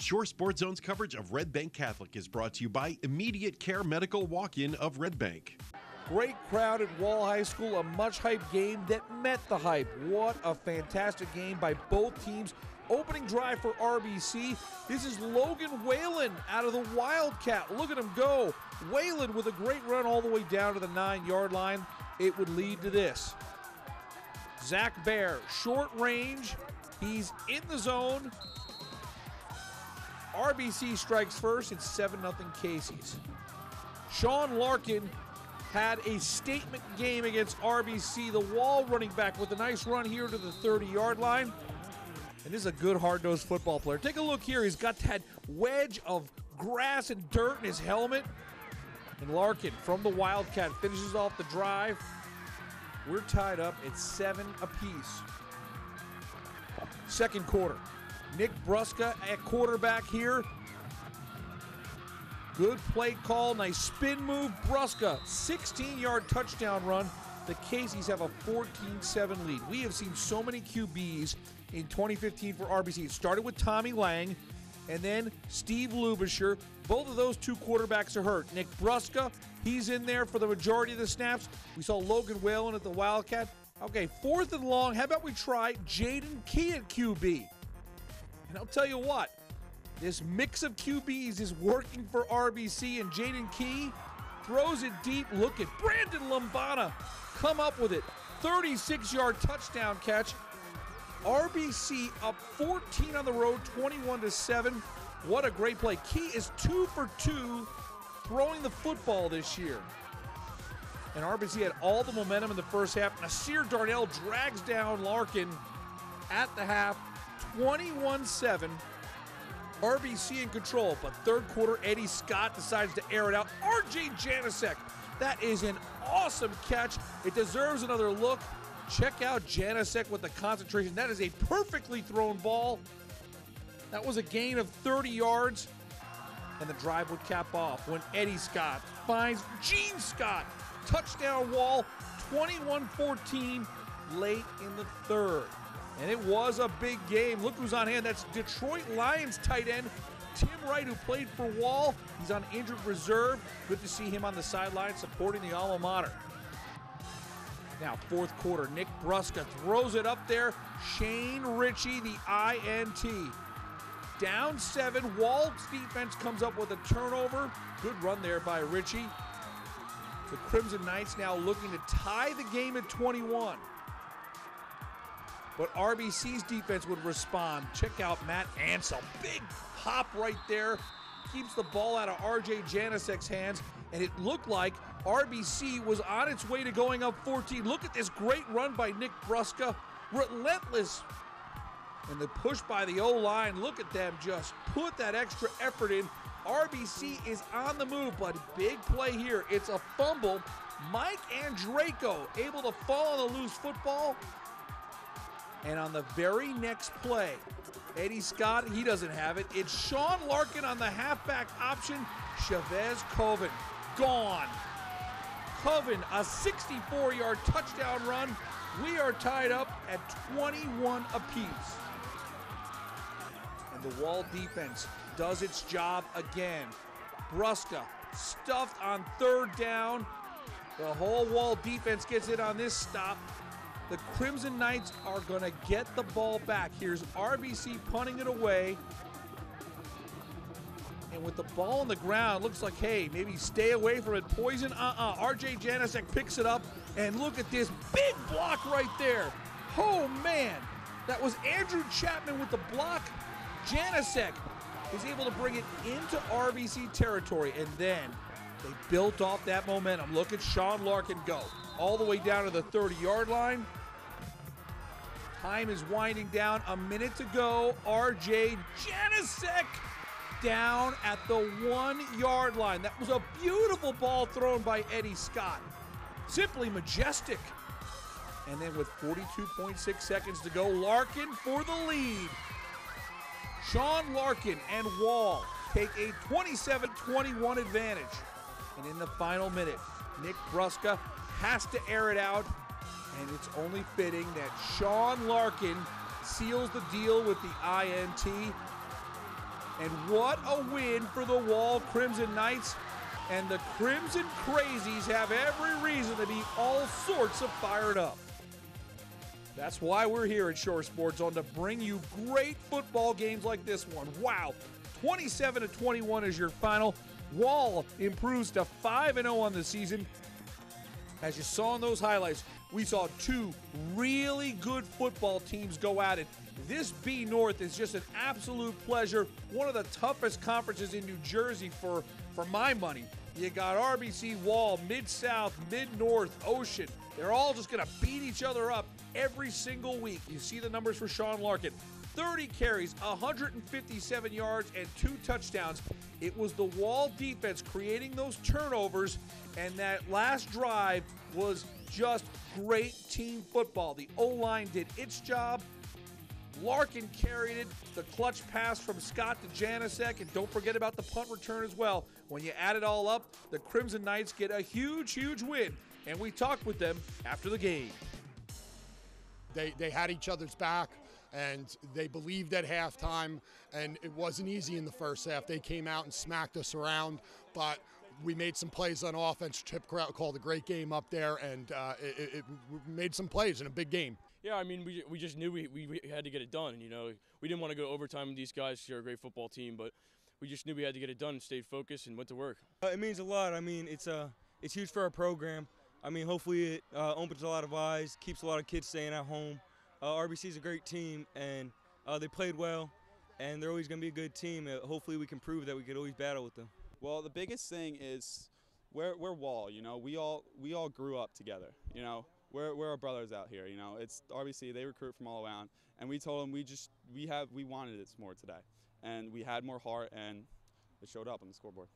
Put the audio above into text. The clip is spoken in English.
Shore Sports Zone's coverage of Red Bank Catholic is brought to you by Immediate Care Medical Walk-In of Red Bank. Great crowd at Wall High School, a much-hyped game that met the hype. What a fantastic game by both teams. Opening drive for RBC. This is Logan Whalen out of the Wildcat. Look at him go. Whalen with a great run all the way down to the 9-yard line. It would lead to this. Zach Bear, short range. He's in the zone. RBC strikes first. It's 7-0 Casey's. Sean Larkin had a statement game against RBC. The Wall running back with a nice run here to the 30-yard line. And this is a good hard-nosed football player. Take a look here. He's got that wedge of grass and dirt in his helmet. And Larkin from the Wildcat finishes off the drive. We're tied up at 7 apiece. Second quarter. Nick Brusca at quarterback here. Good play call, nice spin move. Brusca, 16-yard touchdown run. The Caseys have a 14-7 lead. We have seen so many QBs in 2015 for RBC. It started with Tommy Lang and then Steve Lubisher. Both of those two quarterbacks are hurt. Nick Brusca, he's in there for the majority of the snaps. We saw Logan Whalen at the Wildcat. Okay, 4th and long. How about we try Jaden Key at QB? And I'll tell you what, this mix of QBs is working for RBC, and Jaden Key throws it deep. Look at Brandon Lombana come up with it. 36-yard touchdown catch. RBC up 14 on the road, 21-7. What a great play. Key is 2 for 2 throwing the football this year. And RBC had all the momentum in the first half. Nasir Darnell drags down Larkin at the half, 21-7. RBC in control, but third quarter, Eddie Scott decides to air it out. R.J. Janasek, that is an awesome catch. It deserves another look. Check out Janasek with the concentration. That is a perfectly thrown ball. That was a gain of 30 yards, and the drive would cap off when Eddie Scott finds Gene Scott. Touchdown Wall, 21-14, late in the third. And it was a big game. Look who's on hand. That's Detroit Lions tight end Tim Wright, who played for Wall. He's on injured reserve. Good to see him on the sideline supporting the alma mater. Now, fourth quarter, Nick Brusca throws it up there. Shane Ritchie, the INT. Down 7. Wall's defense comes up with a turnover. Good run there by Ritchie. The Crimson Knights now looking to tie the game at 21. But RBC's defense would respond. Check out Matt Ansell. Big pop right there. Keeps the ball out of R.J. Janasek's hands. And it looked like RBC was on its way to going up 14. Look at this great run by Nick Brusca. Relentless. And the push by the O-line. Look at them just put that extra effort in. RBC is on the move, but big play here. It's a fumble. Mike Andraco able to fall on the loose football. And on the very next play, Eddie Scott, he doesn't have it. It's Sean Larkin on the halfback option. Chavez Coven, gone. Coven, a 64-yard touchdown run. We are tied up at 21 apiece. And the Wall defense does its job again. Brusca stuffed on third down. The whole Wall defense gets it on this stop. The Crimson Knights are going to get the ball back. Here's RBC punting it away. And with the ball on the ground, looks like, hey, maybe stay away from it. Poison, R.J. Janasek picks it up. And look at this big block right there. Oh, man. That was Andrew Chapman with the block. Janasek is able to bring it into RBC territory. And then they built off that momentum. Look at Sean Larkin go all the way down to the 30-yard line. Time is winding down. A minute to go. R.J. Janasek down at the 1-yard line. That was a beautiful ball thrown by Eddie Scott. Simply majestic. And then with 42.6 seconds to go, Larkin for the lead. Sean Larkin and Wall take a 27-21 advantage. And in the final minute, Nick Brusca has to air it out, and it's only fitting that Sean Larkin seals the deal with the INT. And what a win for the Wall Crimson Knights. And the Crimson Crazies have every reason to be all sorts of fired up. That's why we're here at Shore Sports Zone, to bring you great football games like this one. Wow, 27-21 is your final. Wall improves to 5-0 on the season. As you saw in those highlights, we saw two really good football teams go at it. This B North is just an absolute pleasure. One of the toughest conferences in New Jersey for my money. You got RBC, Wall, Mid-South, Mid-North, Ocean. They're all just going to beat each other up every single week. You see the numbers for Sean Larkin. 30 carries, 157 yards, and 2 touchdowns. It was the Wall defense creating those turnovers, and that last drive was just great team football. The O-line did its job. Larkin carried it, the clutch pass from Scott to Janasek, and don't forget about the punt return as well. When you add it all up, the Crimson Knights get a huge, huge win, and we talked with them after the game. They had each other's back, and they believed at halftime, and it wasn't easy in the first half. They came out and smacked us around, but we made some plays on offense. Chip called a great game up there, and it made some plays in a big game. Yeah, I mean, we just knew we had to get it done. You know, we didn't want to go overtime with these guys. They're a great football team, but we just knew we had to get it done and stayed focused and went to work. It means a lot. I mean, it's huge for our program. I mean, hopefully it opens a lot of eyes, keeps a lot of kids staying at home. RBC is a great team, and they played well, and they're always going to be a good team. Hopefully we can prove that we could always battle with them. Well, the biggest thing is we're Wall. You know, we all grew up together. You know, we're our brothers out here. You know, it's RBC. They recruit from all around, and we told them we wanted it more today, and we had more heart, and it showed up on the scoreboard.